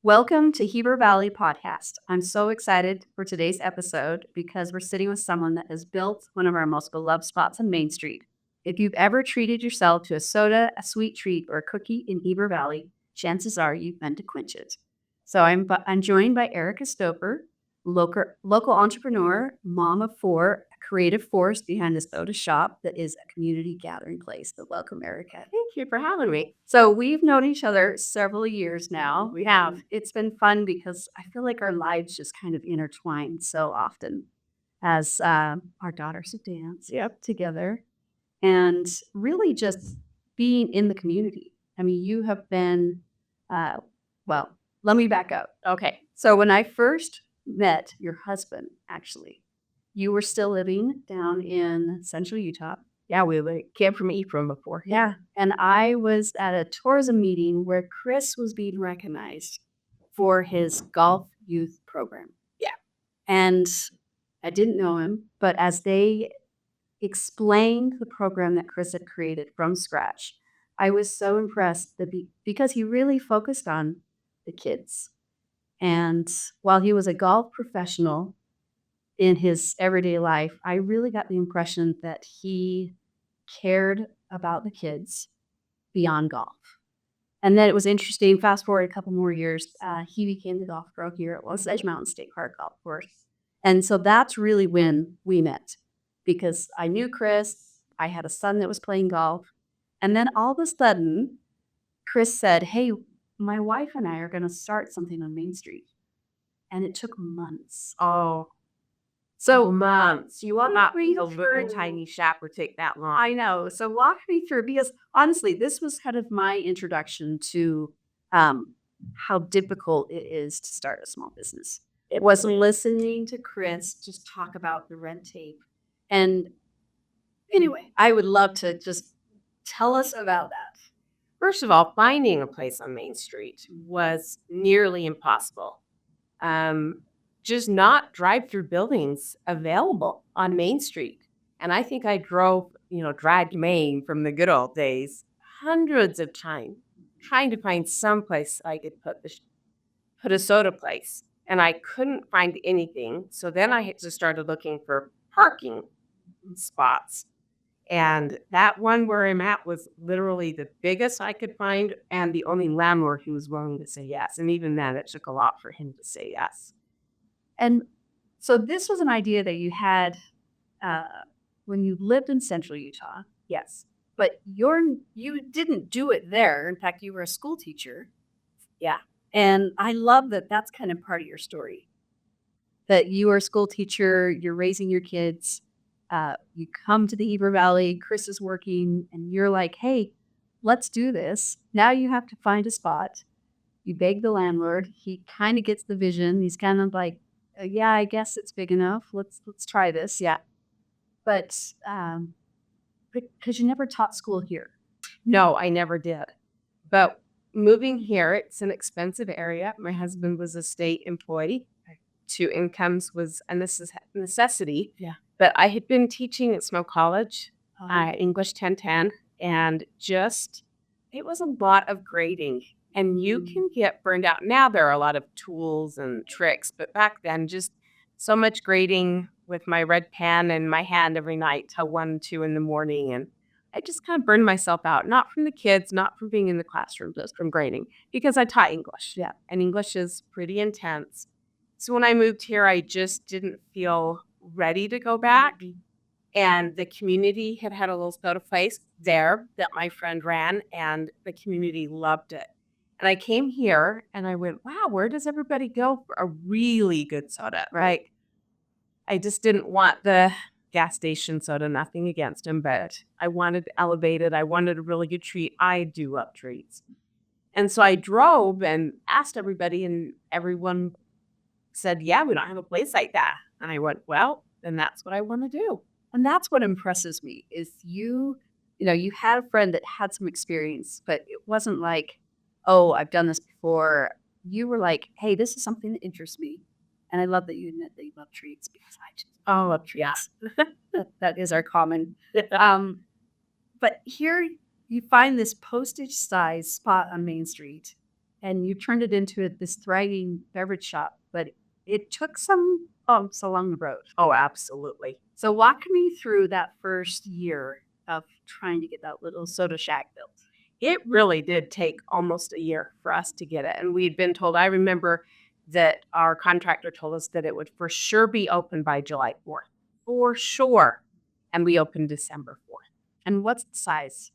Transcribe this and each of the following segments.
Welcome to Heber Valley Podcast. I'm so excited for today's episode because we're sitting with someone that has built one of our most beloved spots on Main Street. If you've ever treated yourself to a soda, a sweet treat, or a cookie in Heber Valley, chances are you've been to Quench It. So I'm joined by Erika Stover, local entrepreneur, mom of four, a creative force behind the soda shop that is a community gathering place. So welcome, Erika. Thank you for having me. So we've known each other several years now. We have. It's been fun because I feel like our lives just kind of intertwine so often as our daughters have danced together and really just being in the community. I mean, you have been, uh, well, let me back up. Okay. So when I first met your husband, actually, you were still living down in central Utah. Yeah, we came from Ephraim before. Yeah. And I was at a tourism meeting where Chris was being recognized for his golf youth program. Yeah. And I didn't know him, but as they explained the program that Chris had created from scratch, I was so impressed because he really focused on the kids. And while he was a golf professional in his everyday life, I really got the impression that he cared about the kids beyond golf. And then it was interesting. Fast forward a couple more years, he became the golf pro here at Los Edge Mountain State Park Golf Course. And so that's really when we met because I knew Chris. I had a son that was playing golf. And then all of a sudden, Chris said, "Hey, my wife and I are going to start something on Main Street." And it took months. Oh, So months. you want Not me a to little tiny shop would take that long. I know. So walk me through because honestly, this was kind of my introduction to how difficult it is to start a small business. It was listening to Chris just talk about the red tape. And anyway, I would love to just tell us about that. First of all, finding a place on Main Street was nearly impossible. Just not drive-through buildings available on Main Street. And I think I dragged Maine from the good old days hundreds of times trying to find some place I could put a soda place. And I couldn't find anything. So then I just started looking for parking spots. And that one where I'm at was literally the biggest I could find and the only landlord who was willing to say yes. And even then, it took a lot for him to say yes. And so this was an idea that you had when you lived in central Utah. Yes. But you didn't do it there. In fact, you were a school teacher. Yeah. And I love that that's kind of part of your story. That you are a school teacher, you're raising your kids, you come to the Heber Valley, Chris is working, and you're like, "Hey, let's do this." Now you have to find a spot. You beg the landlord. He kind of gets the vision. He's kind of like, "Yeah, I guess it's big enough. Let's try this." Yeah. But because you never taught school here. No, I never did. But moving here, it's an expensive area. My husband was a state employee. Two incomes was a necessity. Yeah. But I had been teaching at Snow College, Oh. English 1010, and it was a lot of grading. And you can get burned out. Now there are a lot of tools and tricks, but back then, just so much grading with my red pen in my hand every night till 1, 2 in the morning. And I just kind of burned myself out, not from the kids, not from being in the classroom, just from grading, because I taught English. Yeah. And English is pretty intense. So when I moved here, I just didn't feel ready to go back. And the community had a little soda place there that my friend ran, and the community loved it. And I came here and I went, wow, where does everybody go for a really good soda, right? I just didn't want the gas station soda, nothing against them, but I wanted elevated. I wanted a really good treat. I do love treats. And so I drove and asked everybody, and everyone said, yeah, we don't have a place like that. And I went, well, then that's what I want to do. And that's what impresses me is you had a friend that had some experience, but it wasn't like, "Oh, I've done this before." You were like, "Hey, this is something that interests me." And I love that you admit that you love treats because I just love treats. that is our common. But here you find this postage size spot on Main Street and you turned it into this thriving beverage shop, but it took some bumps along the road. Oh, absolutely. So walk me through that first year of trying to get that little soda shack built. It really did take almost a year for us to get it. And we'd been told, I remember that our contractor told us that it would for sure be open by July 4th. For sure. And we opened December 4th. And what's the size?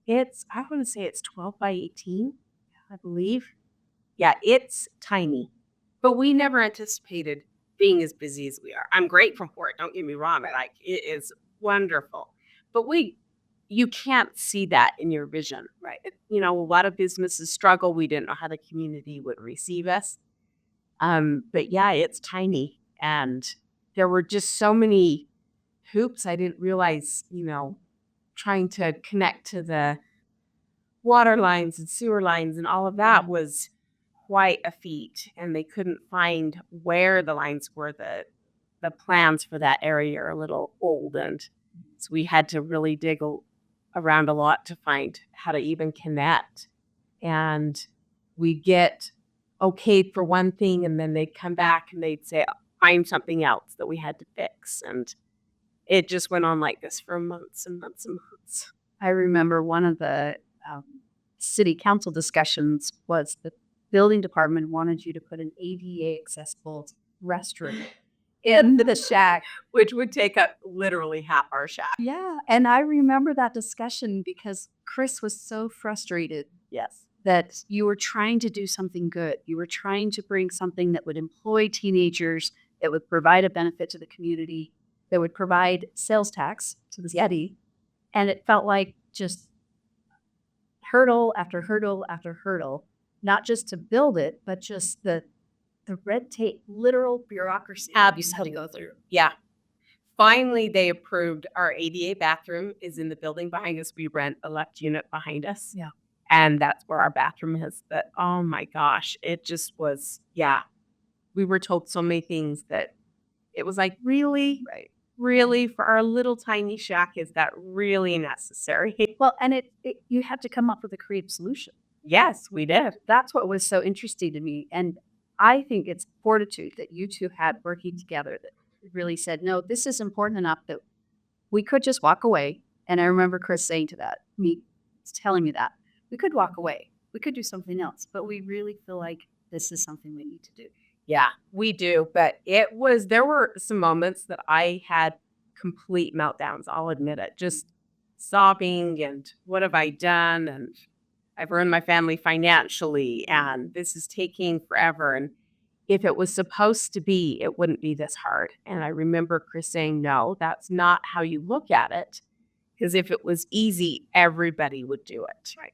I want to say it's 12 by 18, I believe. Yeah, it's tiny. But we never anticipated being as busy as we are. I'm grateful for it. Don't get me wrong. Like, it is wonderful. But you can't see that in your vision, right? A lot of businesses struggle. We didn't know how the community would receive us. But yeah, it's tiny. And there were just so many hoops I didn't realize, trying to connect to the water lines and sewer lines and all of that was quite a feat. And they couldn't find where the lines were. The plans for that area are a little old. And so we had to really dig around a lot to find how to even connect. And we get okayed for one thing, and then they'd come back and they'd say, find something else that we had to fix. And it just went on like this for months and months and months. I remember one of the city council discussions was the building department wanted you to put an ADA accessible restroom in the shack, which would take up literally half our shack. Yeah. And I remember that discussion because Chris was so frustrated. Yes. That you were trying to do something good. You were trying to bring something that would employ teenagers, that would provide a benefit to the community, that would provide sales tax to the city. And it felt like just hurdle after hurdle after hurdle, not just to build it, but just the red tape, literal bureaucracy you had to go through. Yeah. Finally, they approved our ADA bathroom is in the building behind us. We rent a left unit behind us. Yeah. And that's where our bathroom is. But oh my gosh, it just was, yeah. We were told so many things that it was like, really? Right. Really? For our little tiny shack, is that really necessary? Well, and you had to come up with a creative solution. Yes, we did. That's what was so interesting to me. And I think it's fortitude that you two had working together that really said, no, this is important enough that we could just walk away. And I remember Chris saying to that, telling me that we could walk away. We could do something else, but we really feel like this is something we need to do. Yeah, we do. But there were some moments that I had complete meltdowns. I'll admit it, just sobbing and what have I done? And I've ruined my family financially and this is taking forever. And if it was supposed to be, it wouldn't be this hard. And I remember Chris saying, no, that's not how you look at it. Because if it was easy, everybody would do it. Right.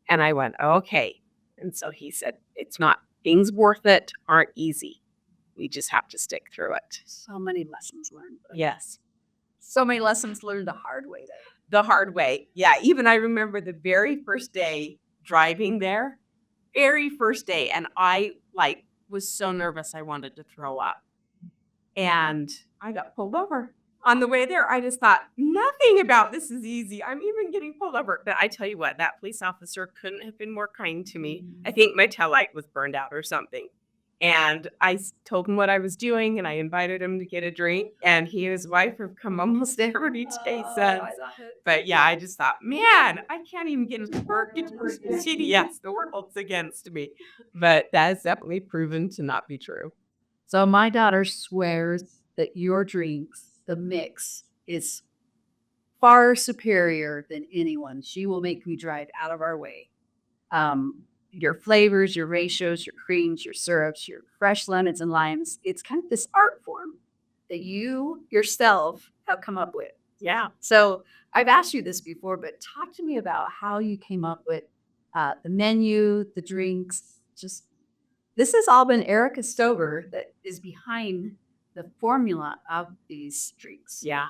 And I went, okay. And so he said, it's not, things worth it aren't easy. We just have to stick through it. So many lessons learned. Yes. So many lessons learned the hard way. The hard way. Yeah. Even I remember the very first day driving there, very first day. And I was so nervous I wanted to throw up. And I got pulled over. On the way there, I just thought, nothing about this is easy. I'm even getting pulled over. But I tell you what, that police officer couldn't have been more kind to me. I think my taillight was burned out or something. And I told him what I was doing, and I invited him to get a drink. And he and his wife have come almost every day since. But yeah, I just thought, man, I can't even get into work. CDS, the world's against me. But that is definitely proven to not be true. So my daughter swears that your drinks, the mix, is far superior than anyone. She will make me drive out of our way. Your flavors, your ratios, your creams, your syrups, your fresh lemons and limes. It's kind of this art form that you yourself have come up with. Yeah. So I've asked you this before, but talk to me about how you came up with the menu, the drinks. Just this has all been Erika Stover that is behind the formula of these drinks. Yeah.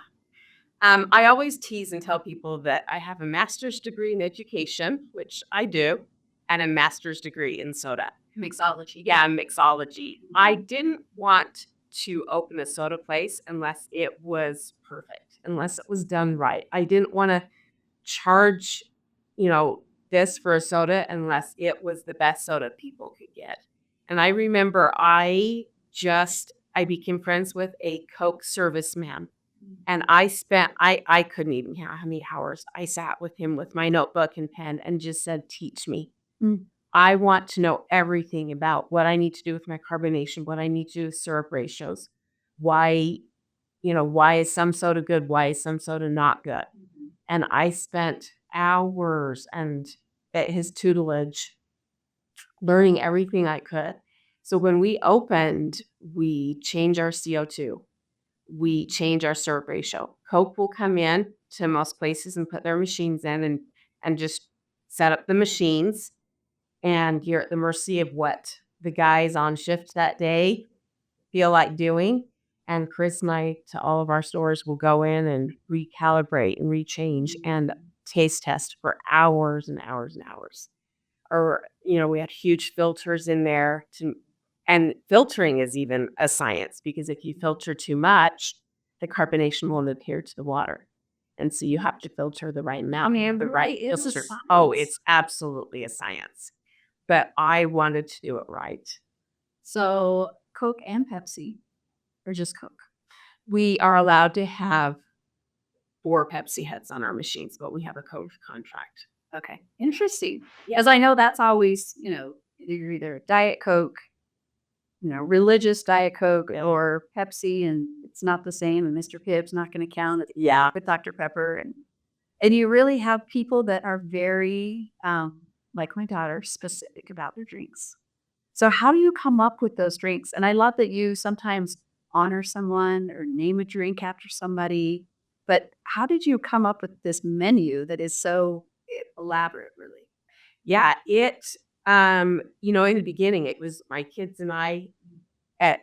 I always tease and tell people that I have a master's degree in education, which I do, and a master's degree in soda. Mixology. Yeah, mixology. I didn't want to open a soda place unless it was perfect, unless it was done right. I didn't want to charge, this for a soda unless it was the best soda people could get. And I remember I became friends with a Coke serviceman. And I couldn't even count how many hours I sat with him with my notebook and pen and just said, teach me. Mm. I want to know everything about what I need to do with my carbonation, what I need to do with syrup ratios, why, why is some soda good? Why is some soda not good? And I spent hours and at his tutelage learning everything I could. So when we opened, we changed our CO2. We change our syrup ratio. Coke will come in to most places and put their machines in and just set up the machines. And you're at the mercy of what the guys on shift that day feel like doing. And Chris and I, to all of our stores, will go in and recalibrate and rechange and taste test for hours and hours and hours. Or, we had huge filters in there and filtering is even a science because if you filter too much, the carbonation won't adhere to the water. And so you have to filter the right amount, the right filter. Oh, it's absolutely a science. But I wanted to do it right. So Coke and Pepsi, or just Coke? We are allowed to have 4 Pepsi heads on our machines, but we have a Coke contract. Okay, interesting. Because I know that's always, you're either Diet Coke, religious Diet Coke or Pepsi, and it's not the same. And Mr. Pibb's not going to count with Dr. Pepper, and you really have people that are very, like my daughter, specific about their drinks. So how do you come up with those drinks? And I love that you sometimes honor someone or name a drink after somebody. But how did you come up with this menu that is so elaborate, really? Yeah, in the beginning, it was my kids and I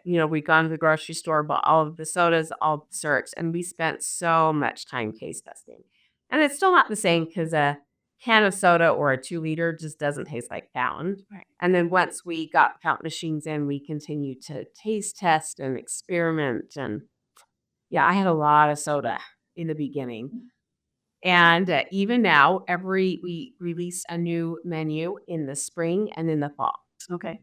we'd gone to the grocery store, bought all of the sodas, all the syrups, and we spent so much time taste testing. And it's still not the same because a can of soda or a 2-liter just doesn't taste like fountain. Right. And then once we got fountain machines in, we continued to taste test and experiment. And yeah, I had a lot of soda in the beginning. And even now, we release a new menu in the spring and in the fall. Okay.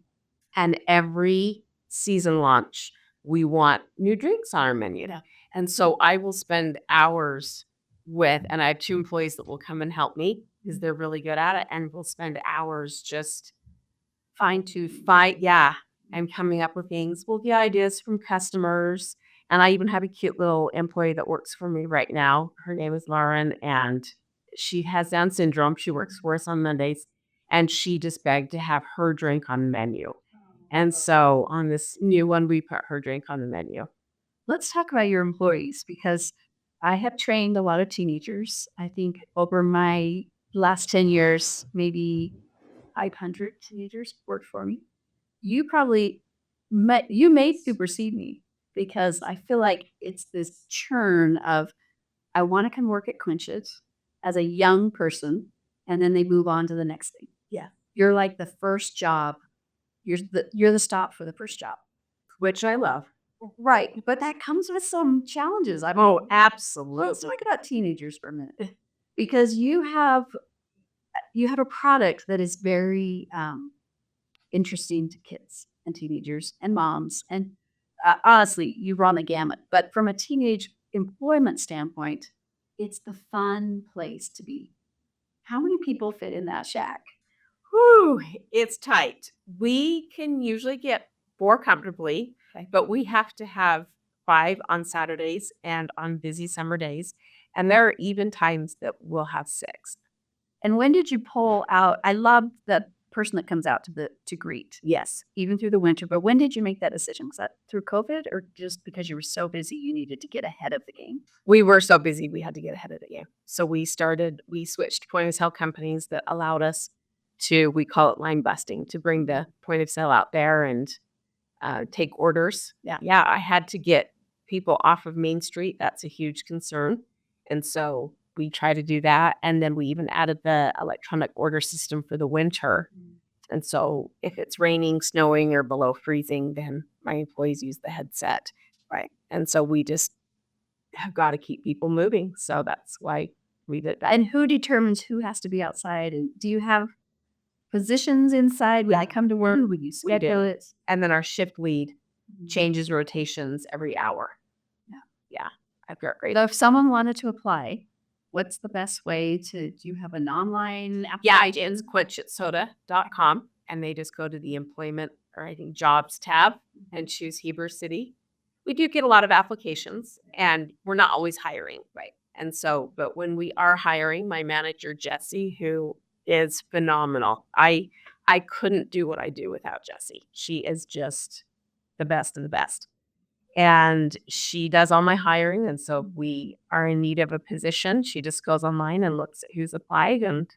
And every season launch, we want new drinks on our menu. Yeah. And so I will spend hours and I have 2 employees that will come and help me because they're really good at it. And we'll spend hours just and coming up with things. We'll get ideas from customers. And I even have a cute little employee that works for me right now. Her name is Lauren, and she has Down syndrome. She works for us on Mondays, and she just begged to have her drink on the menu. And so on this new one, we put her drink on the menu. Let's talk about your employees because I have trained a lot of teenagers. I think over my last 10 years, maybe 500 teenagers worked for me. You may supersede me because I feel like it's this churn of I want to come work at Quench It as a young person, and then they move on to the next thing. Yeah. You're like the first job. You're the stop for the first job. Which I love. Right. But that comes with some challenges. Absolutely. Let's talk about teenagers for a minute. Because you have a product that is very interesting to kids and teenagers and moms. And honestly, you run the gamut. But from a teenage employment standpoint, it's the fun place to be. How many people fit in that shack? Whew, it's tight. We can usually get 4 comfortably, but we have to have 5 on Saturdays and on busy summer days. And there are even times that we'll have 6. And when did you pull out? I love the person that comes out to greet. Yes. Even through the winter. But when did you make that decision? Was that through COVID or just because you were so busy you needed to get ahead of the game? We were so busy we had to get ahead of the game. So we switched point of sale companies that allowed us we call it line busting, to bring the point of sale out there and take orders. Yeah, I had to get people off of Main Street. That's a huge concern. And so we try to do that. And then we even added the electronic order system for the winter. And so if it's raining, snowing, or below freezing, then my employees use the headset. Right. And so we just have got to keep people moving. So that's why We did. And who determines who has to be outside? And do you have positions inside? When I come to work, would you schedule it? And then our shift lead changes rotations every hour. Yeah. Yeah. I've got great. So if someone wanted to apply, what's the best way to, do you have an online Yeah, application? it's quenchitsoda.com, and they just go to the employment or I think jobs tab and choose Heber City. We do get a lot of applications, and we're not always hiring. Right. And so, but when we are hiring, my manager, Jessie, who is phenomenal. I couldn't do what I do without Jessie. She is just the best of the best. And she does all my hiring. And so if we are in need of a position, she just goes online and looks at who's applied and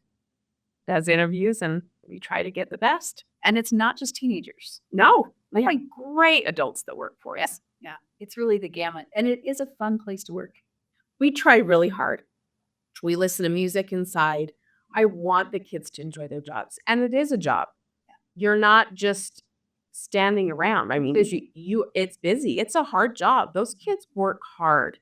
does interviews, and we try to get the best. And it's not just teenagers. No, we have great adults that work for us. Yeah. It's really the gamut. And it is a fun place to work. We try really hard. We listen to music inside. I want the kids to enjoy their jobs. And it is a job. You're not just standing around. I mean, it's busy. It's a hard job. Those kids work hard.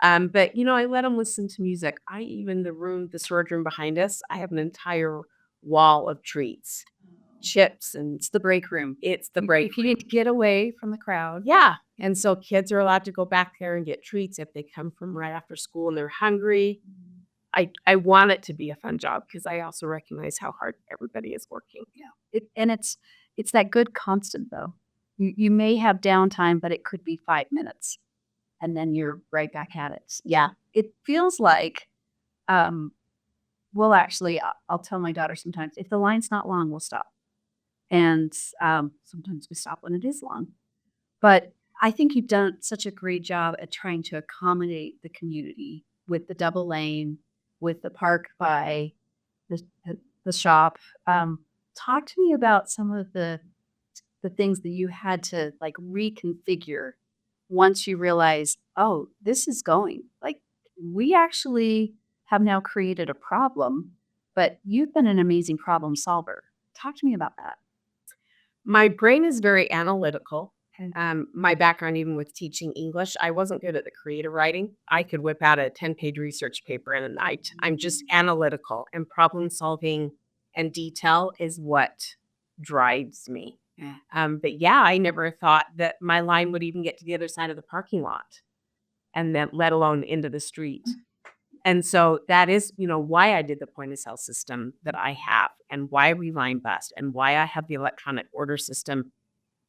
But I let them listen to music. The storage room behind us, I have an entire wall of treats, chips, and It's the break room. it's the break. If you need to get away from the crowd. Yeah. And so kids are allowed to go back there and get treats if they come from right after school and they're hungry. I want it to be a fun job because I also recognize how hard everybody is working. Yeah. It's that good constant though. You may have downtime, but it could be 5 minutes and then you're right back at it. Yeah. It feels like, well, actually, I'll tell my daughter sometimes, if the line's not long, we'll stop. And sometimes we stop when it is long. But I think you've done such a great job at trying to accommodate the community with the double lane, with the park by the shop. Talk to me about some of the things that you had to like reconfigure once you realized, oh, this is going. Like we actually have now created a problem, but you've been an amazing problem solver. Talk to me about that. My brain is very analytical. My background, even with teaching English, I wasn't good at the creative writing. I could whip out a 10-page research paper in a night. I'm just analytical, and problem solving and detail is what drives me. But yeah, I never thought that my line would even get to the other side of the parking lot, and then let alone into the street. And so that is, why I did the point of sale system that I have, and why we line bust, and why I have the electronic order system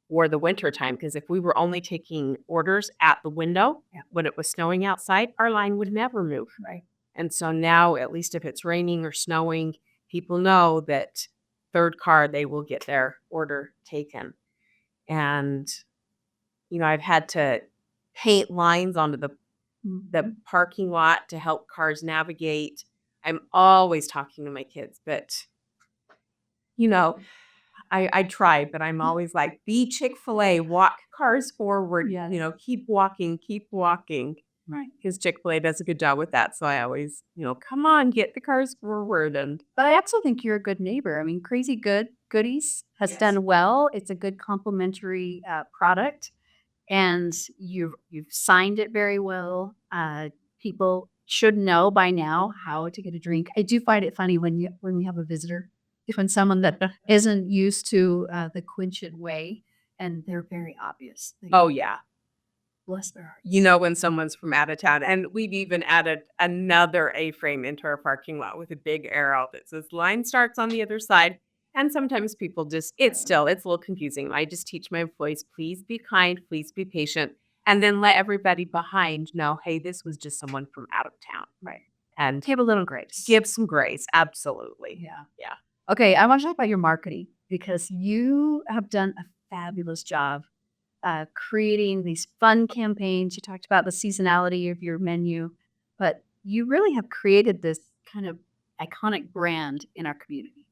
for the winter time. Because if we were only taking orders at the window when it was snowing outside, our line would never move. Right. And so now, at least if it's raining or snowing, people know that third car, they will get their order taken. And, I've had to paint lines onto the parking lot to help cars navigate. I'm always talking to my kids, but, I try, but I'm always like, be Chick-fil-A, walk cars forward, Yes. Keep walking. Right. Because Chick-fil-A does a good job with that. So I always, come on, get the cars forward. But I also think you're a good neighbor. I mean, Crazy Goodies has done well. It's a good complementary product, and you've signed it very well. People should know by now how to get a drink. I do find it funny when we have a visitor, when someone that isn't used to the Quench It way, and they're very obvious. Oh, yeah. Bless their hearts. When someone's from out of town. And we've even added another A-frame into our parking lot with a big arrow that says line starts on the other side. And sometimes people it's a little confusing. I just teach my employees, please be kind, please be patient, and then let everybody behind know, hey, this was just someone from out of town. Right. And Give a little grace. give some grace. Absolutely. Yeah. Yeah. Okay, I want to talk about your marketing because you have done a fabulous job creating these fun campaigns. You talked about the seasonality of your menu, but you really have created this kind of iconic brand in our community.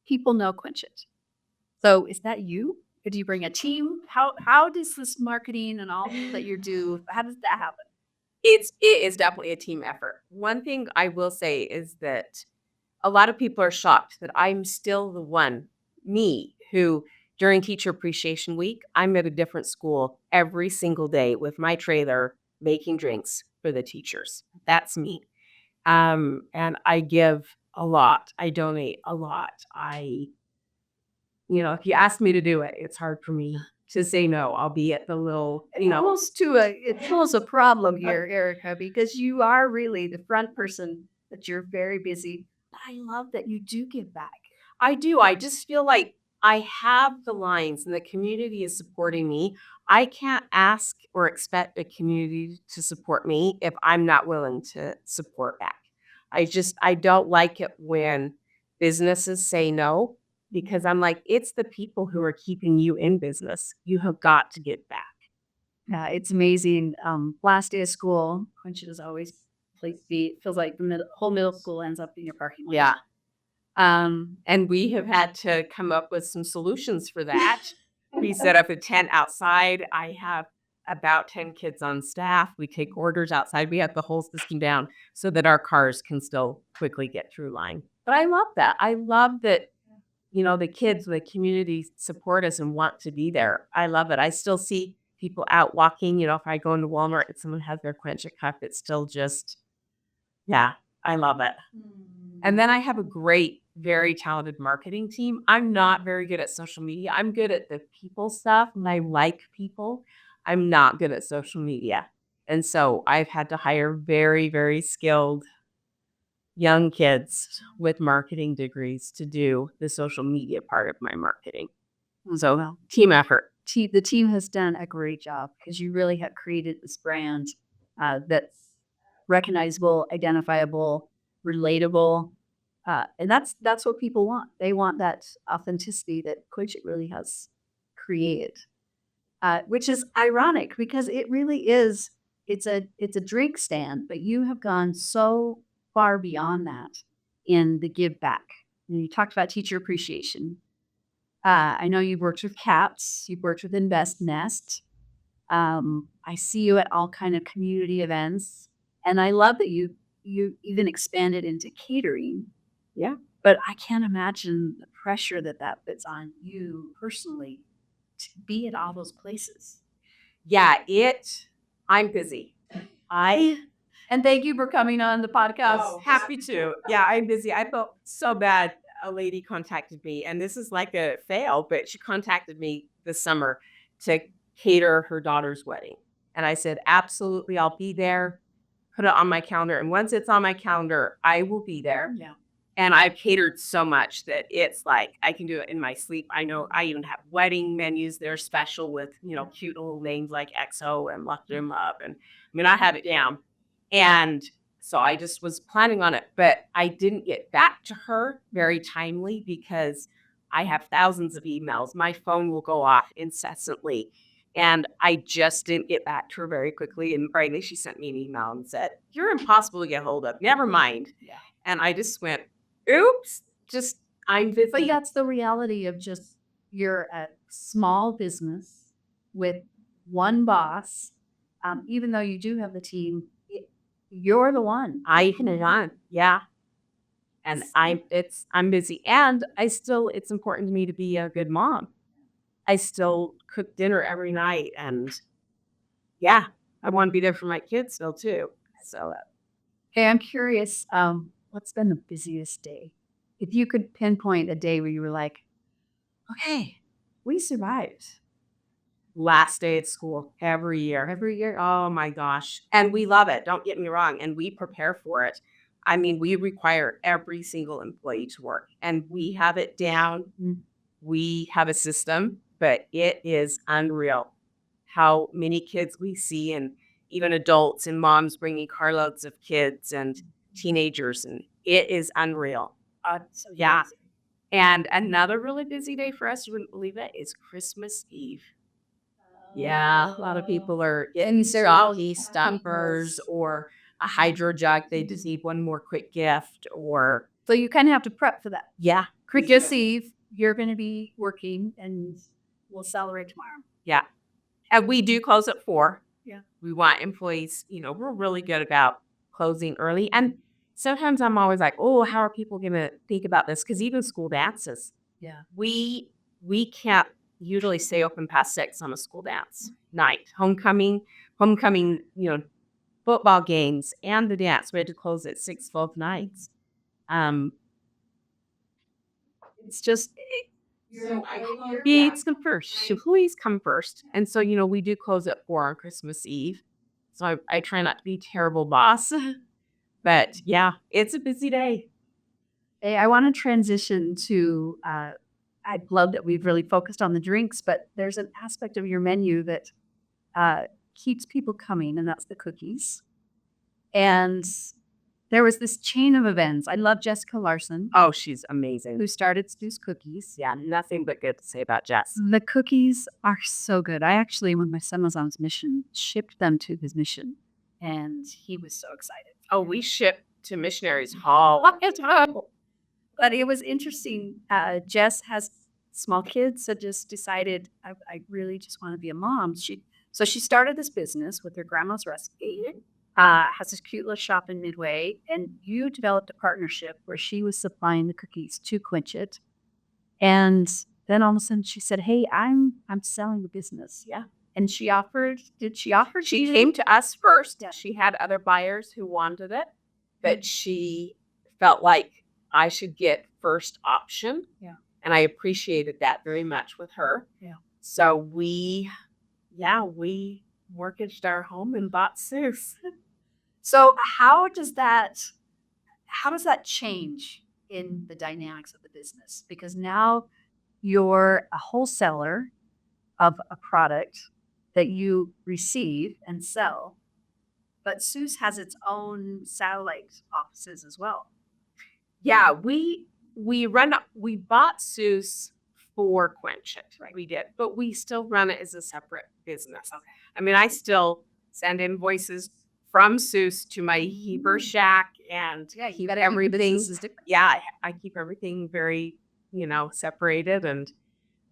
People know Quench It. So is that you? Or do you bring a team? How does this marketing and all that you do, how does that happen? It is definitely a team effort. One thing I will say is that a lot of people are shocked that I'm still the one, me, who during Teacher Appreciation Week, I'm at a different school every single day with my trailer making drinks for the teachers. That's me. And I give a lot. I donate a lot. If you ask me to do it, it's hard for me to say no. I'll be at the little, It pulls a problem here, Erica, because you are really the front person, that you're very busy. I love that you do give back. I do. I just feel like I have the lines and the community is supporting me. I can't ask or expect the community to support me if I'm not willing to support back. I don't like it when businesses say no because I'm like, it's the people who are keeping you in business. You have got to give back. Yeah, it's amazing. Last day of school, Quench It is always place beat. Feels like the whole middle school ends up in your parking lot. Yeah. And we have had to come up with some solutions for that. We set up a tent outside. I have about 10 kids on staff. We take orders outside. We have the whole system down so that our cars can still quickly get through line. But I love that. I love that, the kids, the community support us and want to be there. I love it. I still see people out walking. If I go into Walmart and someone has their Quench It cup, it's still just, yeah, I love it. And then I have a great, very talented marketing team. I'm not very good at social media. I'm good at the people stuff and I like people. I'm not good at social media. And so I've had to hire very, very skilled young kids with marketing degrees to do the social media part of my marketing. So, team effort. The team has done a great job because you really have created this brand that's recognizable, identifiable, relatable, and that's what people want. They want that authenticity that Quench It really has created, which is ironic because it really is. It's a drink stand, but you have gone so far beyond that in the give back. And you talked about teacher appreciation. I know you've worked with CAPS, you've worked with Invest Nest. I see you at all kind of community events, and I love that you even expanded into catering. Yeah. But I can't imagine the pressure that puts on you personally to be at all those places. Yeah, I'm busy. And thank you for coming on the podcast. Oh, happy to. Yeah, I'm busy. I felt so bad. A lady contacted me, and this is like a fail, but she contacted me this summer to cater her daughter's wedding. And I said, absolutely, I'll be there. Put it on my calendar. And once it's on my calendar, I will be there. Yeah. And I've catered so much that it's like I can do it in my sleep. I know I even have wedding menus. They're special with, cute little names like XO and Lock Them Up. And I have it down. And so I just was planning on it, but I didn't get back to her very timely because I have thousands of emails. My phone will go off incessantly. And I just didn't get back to her very quickly. And finally, she sent me an email and said, "You're impossible to get hold of. Never mind." Yeah. And I just went, oops, I'm busy. But that's the reality of just you're a small business with one boss. Even though you do have the team, you're the one. Yeah. And I'm busy. And it's important to me to be a good mom. I still cook dinner every night. And yeah, I want to be there for my kids still too. So Hey, I'm curious, what's been the busiest day? If you could pinpoint a day where you were like, okay, we survived. last day at school every year. Every year. Oh my gosh. And we love it. Don't get me wrong. And we prepare for it. I mean, we require every single employee to work and we have it down. We have a system, but it is unreal how many kids we see and even adults and moms bringing carloads of kids and teenagers. And it is unreal. So yeah. And another really busy day for us, you wouldn't believe it, is Christmas Eve. Yeah, a lot of people are getting cereal stuffers or a hydro jug. They just need one more quick gift or. So you kind of have to prep for that. Yeah. Christmas Eve, you're going to be working and we'll celebrate tomorrow. Yeah. And we do close at 4. Yeah. We want employees, we're really good about closing early. And sometimes I'm always like, oh, how are people going to think about this? Because even school dances. Yeah. We can't usually stay open past 6 on a school dance night. Homecoming, football games and the dance. We had to close at 6 both nights. Um, it's just so beats come first. Please come first. And so, we do close at 4 on Christmas Eve. So I try not to be a terrible boss. But yeah, it's a busy day. Hey, I want to transition to, I love that we've really focused on the drinks, but there's an aspect of your menu that uh, keeps people coming, and that's the cookies. And there was this chain of events. I love Jessica Larson, Oh, she's amazing. who started Stu's Cookies. Yeah, nothing but good to say about Jess. The cookies are so good. I actually, when my son was on his mission, shipped them to his mission, and he was so excited. Oh, we ship to missionaries all the time. But it was interesting. Jess has small kids, so just decided I really just want to be a mom. So she started this business with her grandma's recipe. Has this cute little shop in Midway, and you developed a partnership where she was supplying the cookies to Quench It, and then all of a sudden she said, "Hey, I'm selling the business." Yeah. And she offered. Did she offer? She came to us first. Yeah. She had other buyers who wanted it, but she felt like I should get first option. Yeah. And I appreciated that very much with her. Yeah. So we mortgaged our home and bought Seuss. So how does that change in the dynamics of the business? Because now you're a wholesaler of a product that you receive and sell, but Seuss has its own satellite offices as well. Yeah, we bought Seuss for Quench It. Right. We did, but we still run it as a separate business. Okay. I mean, I still send invoices from Seuss to my Heber Shack, and You got everything. yeah, I keep everything very, separated.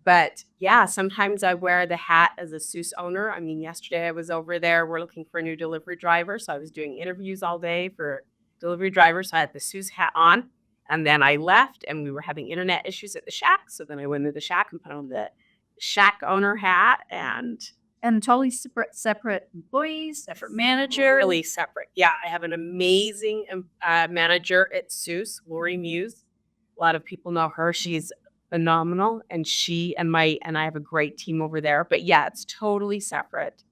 But yeah, sometimes I wear the hat as a Seuss owner. I mean, yesterday I was over there. We're looking for a new delivery driver. So I was doing interviews all day for delivery drivers. So I had the Seuss hat on. And then I left and we were having internet issues at the shack. So then I went to the shack and put on the shack owner hat and totally separate employees, separate manager. really separate. Yeah, I have an amazing manager at Seuss, Lori Muse. A lot of people know her. She's phenomenal, and she and I have a great team over there. But yeah, it's totally separate.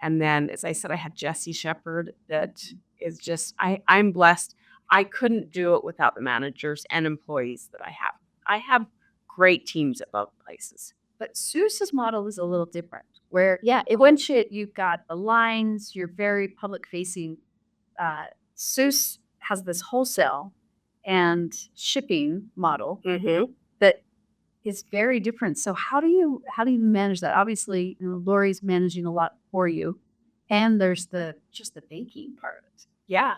And then, as I said, I had Jessie Shepard. That is just I'm blessed. I couldn't do it without the managers and employees that I have. I have great teams at both places. But Seuss's model is a little different. Where it Quench It, you've got the lines. You're very public facing. Seuss has this wholesale and shipping model that is very different. So how do you manage that? Obviously, Lori's managing a lot for you, and there's the baking part of it. Yeah,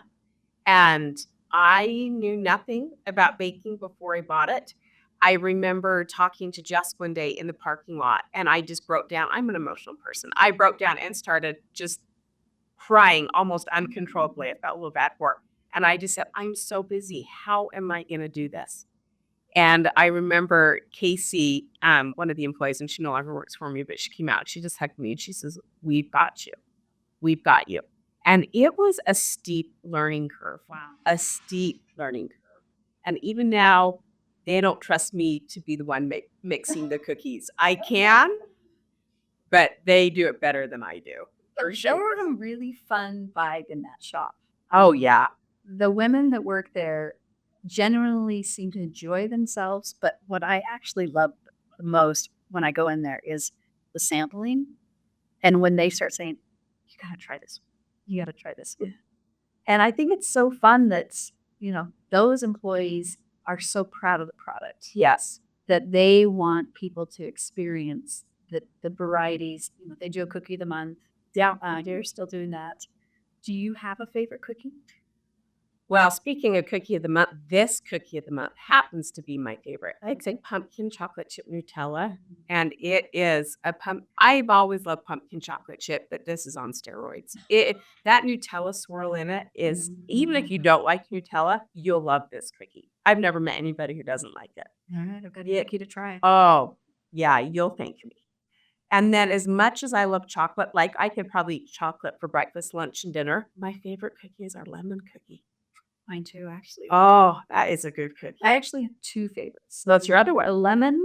and I knew nothing about baking before I bought it. I remember talking to Jess one day in the parking lot, and I just broke down. I'm an emotional person. I broke down and started just crying almost uncontrollably. I felt a little bad for her. And I just said, I'm so busy. How am I going to do this? And I remember Casey, one of the employees, and she no longer works for me, but she came out. She just hugged me and she says, "We've got you. We've got you." And it was a steep learning curve. Wow. A steep learning curve. And even now, they don't trust me to be the one mixing the cookies. I can, but they do it better than I do. There's a really fun vibe in that shop. Oh, yeah. The women that work there genuinely seem to enjoy themselves. But what I actually love the most when I go in there is the sampling. And when they start saying, "You got to try this. You got to try this." Yeah. And I think it's so fun that, those employees are so proud of the product. Yes. That they want people to experience the varieties. They do a cookie of the month. Yeah, they're still doing that. Do you have a favorite cookie? Well, speaking of cookie of the month, this cookie of the month happens to be my favorite. I'd say pumpkin chocolate chip Nutella. And it is I've always loved pumpkin chocolate chip, but this is on steroids. That Nutella swirl in it is, even if you don't like Nutella, you'll love this cookie. I've never met anybody who doesn't like it. All right, I've got to get you to try it. Oh, yeah, you'll thank me. And then as much as I love chocolate, like I could probably eat chocolate for breakfast, lunch, and dinner. My favorite cookie is our lemon cookie. Mine too, actually. Oh, that is a good cookie. I actually have two favorites. That's your other one. A lemon,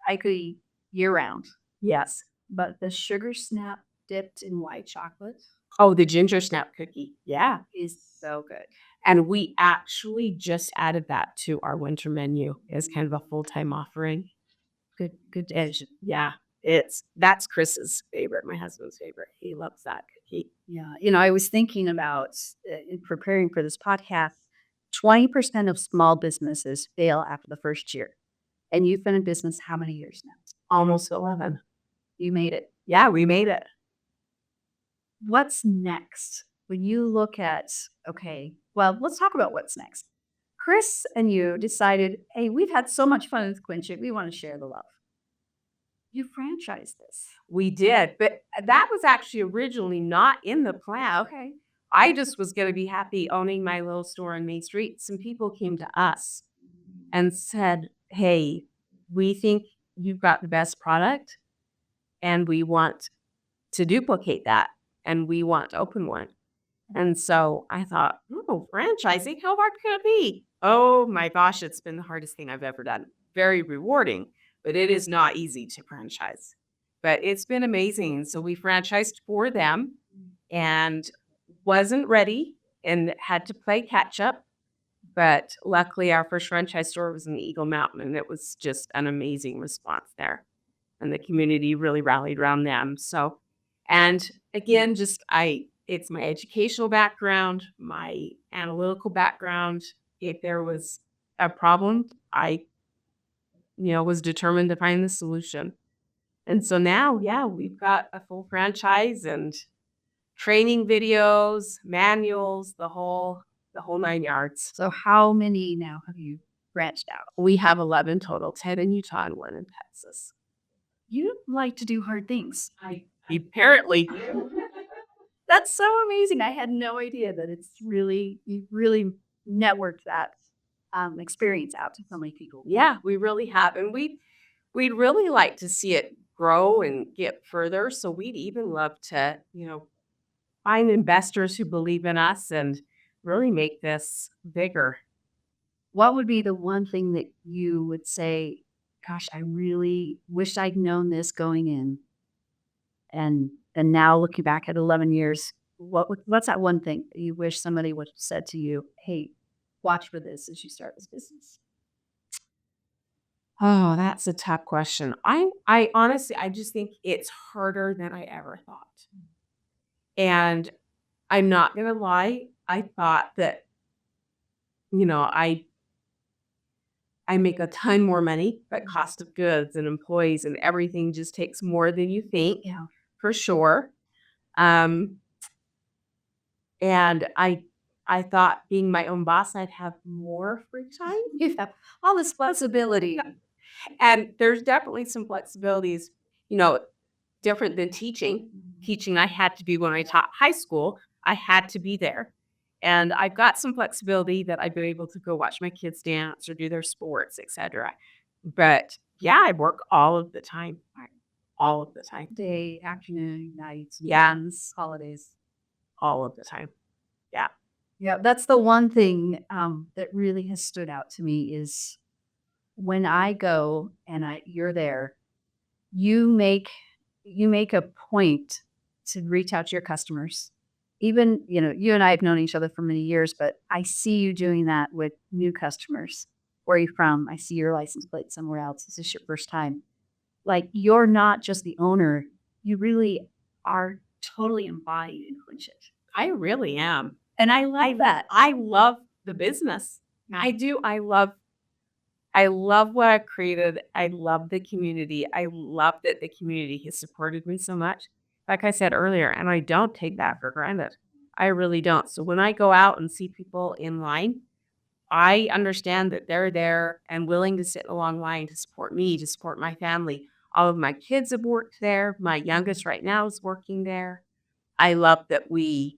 I could eat year round, Yes. but the sugar snap dipped in white chocolate Oh, the ginger snap cookie. Yeah. is so good. And we actually just added that to our winter menu as kind of a full-time offering. Good addition. Yeah. That's Chris's favorite, my husband's favorite. He loves that cookie. Yeah. I was thinking about in preparing for this podcast, 20% of small businesses fail after the first year. And you've been in business how many years now? Almost 11. You made it. Yeah, we made it. What's next? When you look at, okay, well, let's talk about what's next. Chris and you decided, hey, we've had so much fun with Quench It. We want to share the love. You franchised this. We did, but that was actually originally not in the plan. Okay. I just was going to be happy owning my little store on Main Street. Some people came to us and said, hey, we think you've got the best product and we want to duplicate that and we want to open one. And so I thought, oh, franchising, how hard could it be? Oh my gosh, it's been the hardest thing I've ever done. Very rewarding, but it is not easy to franchise. But it's been amazing. So we franchised for them and wasn't ready and had to play catch up. But luckily, our first franchise store was in Eagle Mountain, and it was just an amazing response there. And the community really rallied around them. So, and again, it's my educational background, my analytical background. If there was a problem, I, was determined to find the solution. And so now, yeah, we've got a full franchise and training videos, manuals, the whole 9 yards. So how many now have you branched out? We have 11 total, 10 in Utah and 1 in Texas. You like to do hard things. I apparently do. That's so amazing. I had no idea that you really networked that experience out to so many people. Yeah, we really have. And we'd really like to see it grow and get further. So we'd even love to, find investors who believe in us and really make this bigger. What would be the one thing that you would say, gosh, I really wish I'd known this going in? And now looking back at 11 years, what's that one thing that you wish somebody would have said to you, hey, watch for this as you start this business? Oh, that's a tough question. I honestly, I just think it's harder than I ever thought. And I'm not going to lie. I thought that, I make a ton more money, but cost of goods and employees and everything just takes more than you think. Yeah. For sure. And I thought being my own boss, I'd have more free time. You have all this flexibility. And there's definitely some flexibilities, different than teaching. Teaching, I had to be when I taught high school, I had to be there. And I've got some flexibility that I've been able to go watch my kids dance or do their sports, etc. But yeah, I work all of the time. All of the time. Day, afternoon, nights, Yeah. weekends, holidays. All of the time. Yeah. Yeah, that's the one thing that really has stood out to me is when I go and you're there, you make a point to reach out to your customers. Even, you and I have known each other for many years, but I see you doing that with new customers. Where are you from? I see your license plate somewhere else. Is this your first time? Like, you're not just the owner. You really are totally embodied in Quench It. I really am. And I like that. I love the business. I do. I love what I've created. I love the community. I love that the community has supported me so much. Like I said earlier, and I don't take that for granted. I really don't. So when I go out and see people in line, I understand that they're there and willing to sit in a long line to support me, to support my family. All of my kids have worked there. My youngest right now is working there. I love that we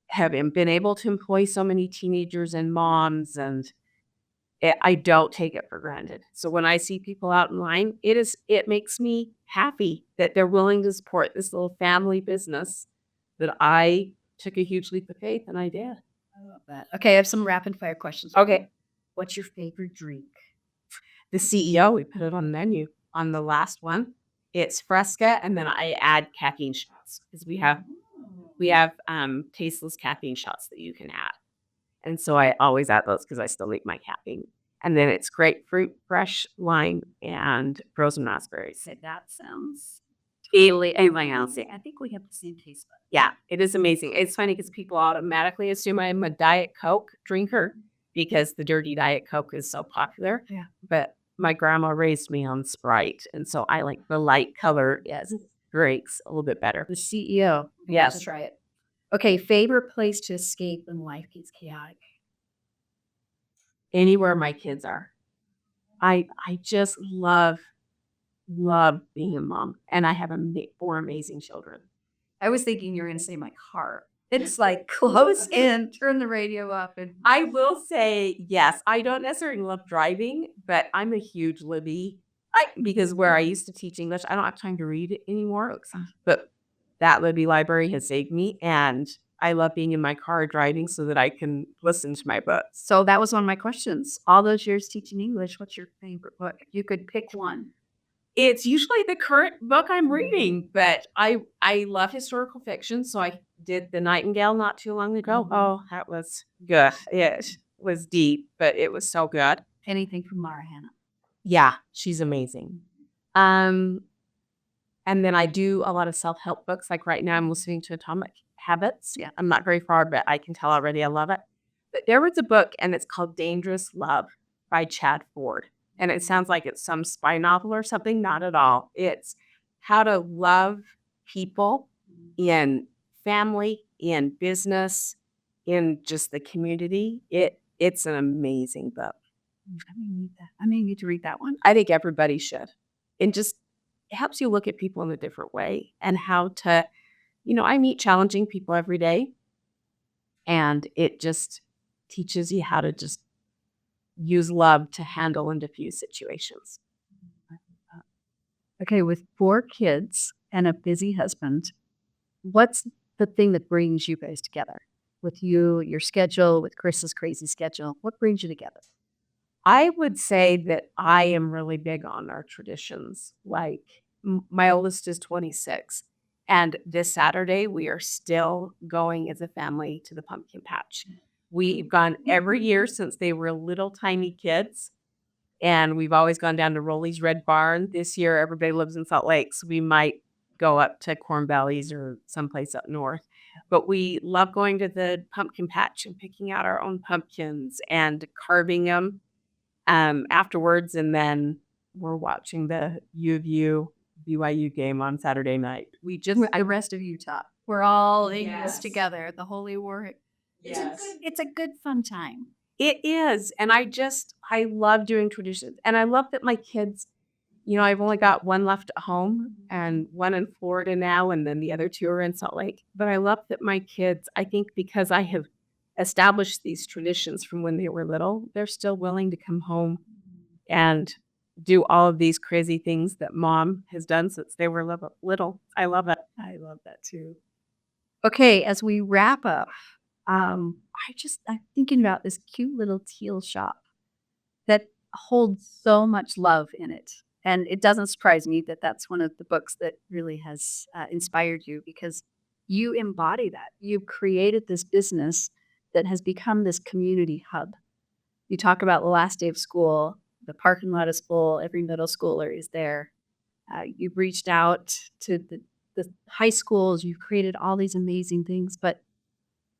have been able to employ so many teenagers and moms, and I don't take it for granted. So when I see people out in line, it makes me happy that they're willing to support this little family business that I took a huge leap of faith and I did. I love that. Okay, I have some rapid fire questions. Okay. What's your favorite drink? The CEO, we put it on the menu on the last one. It's Fresca, and then I add caffeine shots because we have tasteless caffeine shots that you can add. And so I always add those because I still eat my caffeine. And then it's grapefruit, fresh lime, and frozen raspberries. Say that sounds totally anything else. I think we have the same taste buds. Yeah, it is amazing. It's funny because people automatically assume I'm a Diet Coke drinker because the dirty Diet Coke is so popular. Yeah. But my grandma raised me on Sprite, and so I like the light color. Yes, drinks a little bit better. The CEO. Yes. Let's try it. Okay, favorite place to escape when life gets chaotic. Anywhere my kids are. I just love being a mom, and I have 4 amazing children. I was thinking you were going to say my car. It's like close in, turn the radio up, and I will say, yes, I don't necessarily love driving, but I'm a huge Libby. Because where I used to teach English, I don't have time to read it anymore. But that Libby library has saved me, and I love being in my car driving so that I can listen to my books. So that was one of my questions. All those years teaching English, what's your favorite book? If you could pick one. It's usually the current book I'm reading, but I love historical fiction, so I did The Nightingale not too long ago. Oh, that was good. It was deep, but it was so good. Anything from Mara Hanna. Yeah, she's amazing. And then I do a lot of self-help books. Like right now I'm listening to Atomic Habits. Yeah. I'm not very far, but I can tell already I love it. But there was a book and it's called Dangerous Love by Chad Ford. And it sounds like it's some spy novel or something. Not at all. It's how to love people in family, in business, in just the community. It's an amazing book. I may need that. I may need to read that one. I think everybody should. And just it helps you look at people in a different way and how to, I meet challenging people every day. And it just teaches you how to just use love to handle and diffuse situations. Okay, with 4 kids and a busy husband, what's the thing that brings you guys together? With you, your schedule, with Chris's crazy schedule, what brings you together? I would say that I am really big on our traditions. Like my oldest is 26. And this Saturday, we are still going as a family to the pumpkin patch. We've gone every year since they were little tiny kids. And we've always gone down to Rolly's Red Barn. This year, everybody lives in Salt Lake, so we might go up to Corn Valleys or someplace up north. But we love going to the pumpkin patch and picking out our own pumpkins and carving them afterwards. And then we're watching the U of U BYU game on Saturday night. The rest of Utah. We're all in Yes. this together. The Holy War. It's a good fun time. It is. And I love doing traditions. And I love that my kids, I've only got one left at home and one in Florida now, and then the other 2 are in Salt Lake. But I love that my kids, I think because I have established these traditions from when they were little, they're still willing to come home and do all of these crazy things that mom has done since they were little. I love it. I love that too. Okay, as we wrap up, I'm thinking about this cute little teal shop that holds so much love in it. And it doesn't surprise me that that's one of the books that really has inspired you because you embody that. You've created this business that has become this community hub. You talk about the last day of school, the parking lot is full, every middle schooler is there. You've reached out to the high schools, you've created all these amazing things, but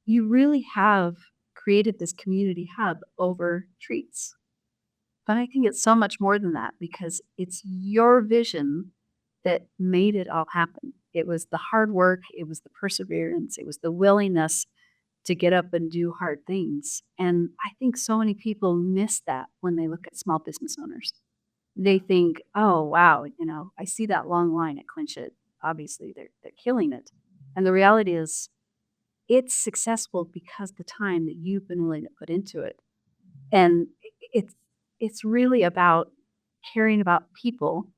you really have created this community hub over treats. But I think it's so much more than that because it's your vision that made it all happen. It was the hard work, it was the perseverance, it was the willingness to get up and do hard things. And I think so many people miss that when they look at small business owners. They think, oh, wow, I see that long line at Quench It. Obviously, they're killing it. And the reality is, it's successful because the time that you've been willing to put into it. And it's it's really about caring about people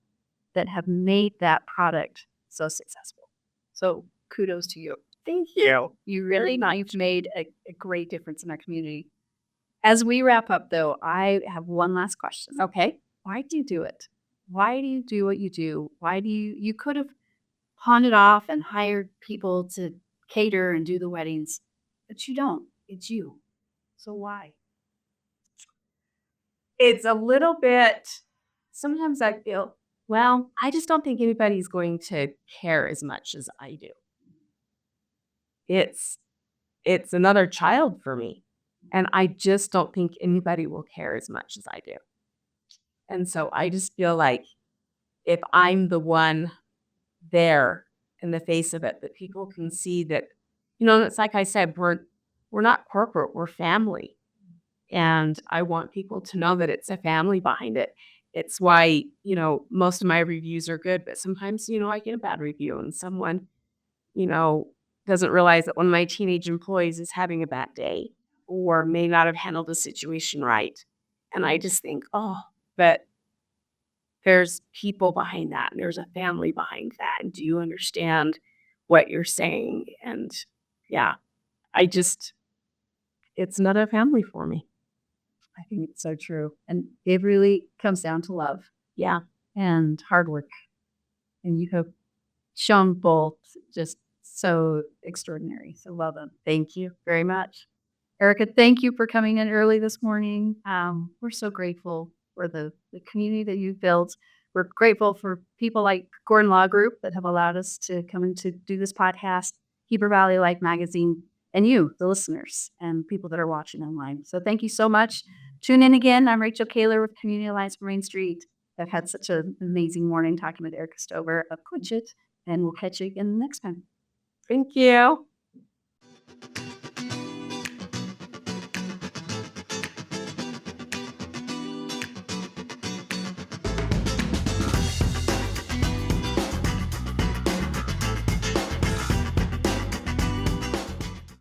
that have made that product so successful. So kudos to you. Thank you. You really you've made a great difference in our community. As we wrap up, though, I have one last question. Okay. Why do you do it? Why do you do what you do? Why do you could have pawned it off and hired people to cater and do the weddings, but you don't. It's you. So why? It's a little bit, sometimes I feel, well, I just don't think anybody's going to care as much as I do. It's it's another child for me. And I just don't think anybody will care as much as I do. And so I just feel like if I'm the one there in the face of it, that people can see that, it's like I said, we're not corporate, we're family. And I want people to know that it's a family behind it. It's why, most of my reviews are good, but sometimes, I get a bad review and someone, you know, doesn't realize that one of my teenage employees is having a bad day or may not have handled the situation right. And I just think, oh, but there's people behind that and there's a family behind that. And do you understand what you're saying? And yeah, I just, it's another family for me. I think it's so true. And it really comes down to love Yeah. and hard work. And you have shown both just so extraordinary. So well done. Thank you very much. Erika, thank you for coming in early this morning. We're so grateful for the community that you've built. We're grateful for people like Gordon Law Group that have allowed us to come in to do this podcast, Heber Valley Life magazine, and you, the listeners, and people that are watching online. So thank you so much. Tune in again. I'm Rachel Kahler with Community Alliance for Main Street. I've had such an amazing morning talking with Erika Stover of Quench It, and we'll catch you again next time. Thank you.